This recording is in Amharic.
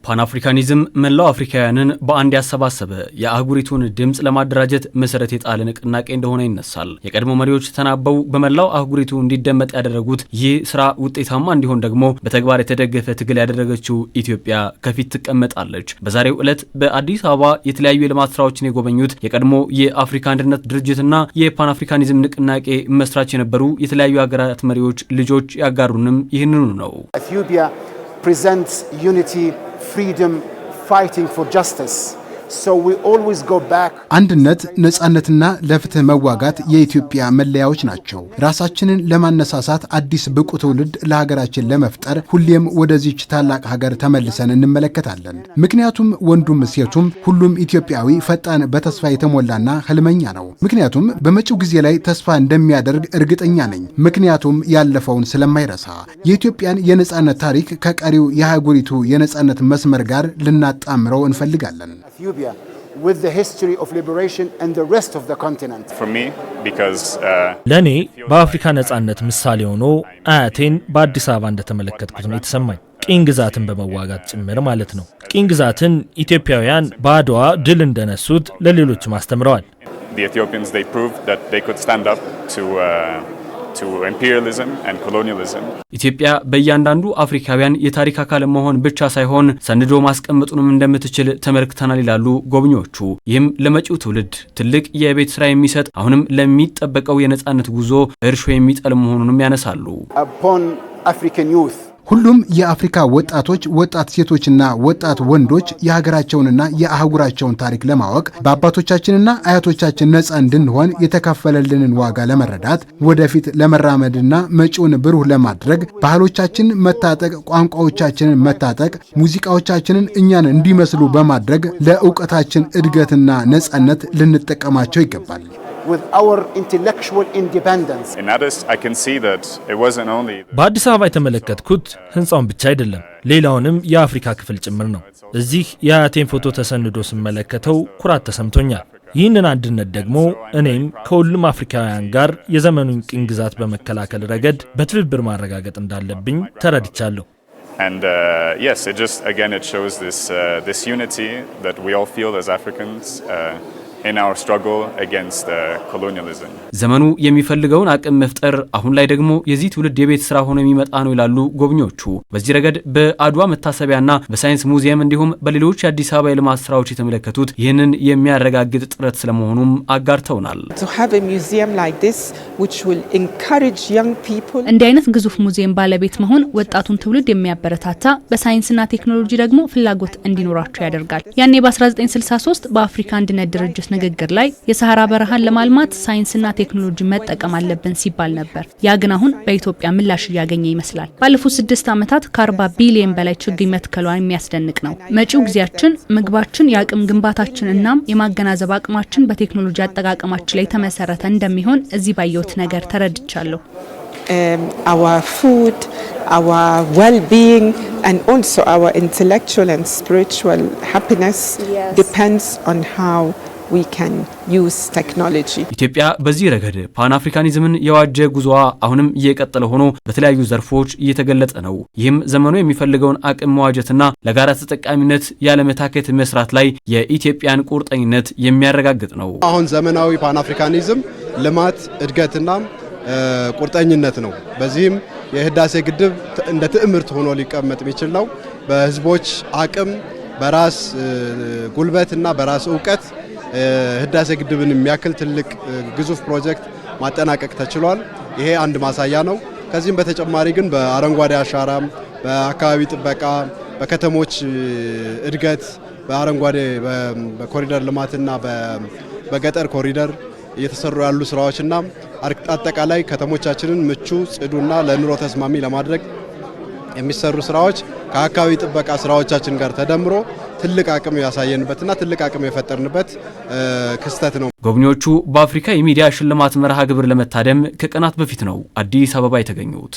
ፓንአፍሪካኒዝም መላው አፍሪካውያንን በአንድ ያሰባሰበ የአህጉሪቱን ድምጽ ለማደራጀት መሰረት የጣለ ንቅናቄ እንደሆነ ይነሳል። የቀድሞ መሪዎች ተናበው በመላው አህጉሪቱ እንዲደመጥ ያደረጉት ይህ ስራ ውጤታማ እንዲሆን ደግሞ በተግባር የተደገፈ ትግል ያደረገችው ኢትዮጵያ ከፊት ትቀመጣለች። በዛሬው ዕለት በአዲስ አበባ የተለያዩ የልማት ስራዎችን የጎበኙት የቀድሞ የአፍሪካ አንድነት ድርጅትና የፓንአፍሪካኒዝም ንቅናቄ መስራች የነበሩ የተለያዩ ሀገራት መሪዎች ልጆች ያጋሩንም ይህንኑ ነው። Ethiopia presents unity, freedom, fighting for justice. So we always go back. አንድነት ነጻነትና ለፍትህ መዋጋት የኢትዮጵያ መለያዎች ናቸው። ራሳችንን ለማነሳሳት አዲስ ብቁ ትውልድ ለሀገራችን ለመፍጠር ሁሌም ወደዚች ታላቅ ሀገር ተመልሰን እንመለከታለን። ምክንያቱም ወንዱም ሴቱም ሁሉም ኢትዮጵያዊ ፈጣን በተስፋ የተሞላና ህልመኛ ነው። ምክንያቱም በመጪው ጊዜ ላይ ተስፋ እንደሚያደርግ እርግጠኛ ነኝ። ምክንያቱም ያለፈውን ስለማይረሳ የኢትዮጵያን የነጻነት ታሪክ ከቀሪው የአህጉሪቱ የነጻነት መስመር ጋር ልናጣምረው እንፈልጋለን። With the history of liberation and the rest of the continent. For me, because ለኔ በአፍሪካ ነጻነት ምሳሌ ሆኖ አያቴን በአዲስ አበባ እንደተመለከትኩት ነው የተሰማኝ። ቅኝ ግዛትን በመዋጋት ጭምር ማለት ነው። ቅኝ ግዛትን ኢትዮጵያውያን በአድዋ ድል እንደነሱት ለሌሎችም አስተምረዋል። The Ethiopians, they proved that they could stand up to imperialism and colonialism. ኢትዮጵያ በእያንዳንዱ አፍሪካውያን የታሪክ አካል መሆን ብቻ ሳይሆን ሰንዶ ማስቀመጡንም እንደምትችል ተመልክተናል ይላሉ ጎብኚዎቹ። ይህም ለመጪው ትውልድ ትልቅ የቤት ስራ የሚሰጥ አሁንም ለሚጠበቀው የነጻነት ጉዞ እርሾ የሚጠል መሆኑንም ያነሳሉ። Upon African youth, ሁሉም የአፍሪካ ወጣቶች፣ ወጣት ሴቶችና ወጣት ወንዶች የሀገራቸውንና የአህጉራቸውን ታሪክ ለማወቅ በአባቶቻችንና አያቶቻችን ነጻ እንድንሆን የተከፈለልንን ዋጋ ለመረዳት ወደፊት ለመራመድና መጪውን ብሩህ ለማድረግ ባህሎቻችን መታጠቅ፣ ቋንቋዎቻችንን መታጠቅ፣ ሙዚቃዎቻችንን እኛን እንዲመስሉ በማድረግ ለእውቀታችን እድገትና ነጻነት ልንጠቀማቸው ይገባል። with our intellectual independence. In Addis, I can see that it wasn't only በአዲስ አበባ የተመለከትኩት ህንጻውን ብቻ አይደለም፣ ሌላውንም የአፍሪካ ክፍል ጭምር ነው። እዚህ የአያቴን ፎቶ ተሰንዶ ስመለከተው ኩራት ተሰምቶኛል። ይህንን አንድነት ደግሞ እኔም ከሁሉም አፍሪካውያን ጋር የዘመኑን ቅኝ ግዛት በመከላከል ረገድ በትብብር ማረጋገጥ እንዳለብኝ ተረድቻለሁ። And yes, it just again it shows this unity that we all feel as Africans in our struggle against colonialism. ዘመኑ የሚፈልገውን አቅም መፍጠር አሁን ላይ ደግሞ የዚህ ትውልድ የቤት ስራ ሆኖ የሚመጣ ነው ይላሉ ጎብኚዎቹ። በዚህ ረገድ በአድዋ መታሰቢያና በሳይንስ ሙዚየም እንዲሁም በሌሎች የአዲስ አበባ የልማት ስራዎች የተመለከቱት ይህንን የሚያረጋግጥ ጥረት ስለመሆኑም አጋርተውናል። እንዲህ አይነት ግዙፍ ሙዚየም ባለቤት መሆን ወጣቱን ትውልድ የሚያበረታታ በሳይንስና ቴክኖሎጂ ደግሞ ፍላጎት እንዲኖራቸው ያደርጋል። ያኔ በ1963 በአፍሪካ አንድነት ድርጅት ንግግር ላይ የሰሃራ በረሃን ለማልማት ሳይንስና ቴክኖሎጂ መጠቀም አለብን ሲባል ነበር። ያ ግን አሁን በኢትዮጵያ ምላሽ እያገኘ ይመስላል። ባለፉት 6 ዓመታት ከ40 ቢሊዮን በላይ ችግኝ መትከሏን የሚያስደንቅ ነው። መጪው ጊዜያችን ምግባችን፣ የአቅም ግንባታችን እና የማገናዘብ አቅማችን በቴክኖሎጂ አጠቃቀማችን ላይ ተመሰረተ እንደሚሆን እዚህ ባየሁት ነገር ተረድቻለሁ። Our food, our well-being and also our intellectual and spiritual happiness depends on how we can use technology. ኢትዮጵያ በዚህ ረገድ ፓንአፍሪካኒዝምን የዋጀ ጉዞዋ አሁንም እየቀጠለ ሆኖ በተለያዩ ዘርፎች እየተገለጸ ነው። ይህም ዘመኑ የሚፈልገውን አቅም መዋጀትና ለጋራ ተጠቃሚነት ያለመታከት መስራት ላይ የኢትዮጵያን ቁርጠኝነት የሚያረጋግጥ ነው። አሁን ዘመናዊ ፓንአፍሪካኒዝም ልማት፣ እድገትና ቁርጠኝነት ነው። በዚህም የህዳሴ ግድብ እንደ ትዕምርት ሆኖ ሊቀመጥ የሚችል ነው። በህዝቦች አቅም፣ በራስ ጉልበትና በራስ ዕውቀት ህዳሴ ግድብን የሚያክል ትልቅ ግዙፍ ፕሮጀክት ማጠናቀቅ ተችሏል። ይሄ አንድ ማሳያ ነው። ከዚህም በተጨማሪ ግን በአረንጓዴ አሻራም፣ በአካባቢ ጥበቃ፣ በከተሞች እድገት፣ በአረንጓዴ በኮሪደር ልማትና በገጠር ኮሪደር እየተሰሩ ያሉ ስራዎችና አጠቃላይ ከተሞቻችንን ምቹ፣ ጽዱና ለኑሮ ተስማሚ ለማድረግ የሚሰሩ ስራዎች ከአካባቢ ጥበቃ ስራዎቻችን ጋር ተደምሮ ትልቅ አቅም ያሳየንበትና ትልቅ አቅም የፈጠርንበት ክስተት ነው። ጎብኚዎቹ በአፍሪካ የሚዲያ ሽልማት መርሃ ግብር ለመታደም ከቀናት በፊት ነው አዲስ አበባ የተገኙት።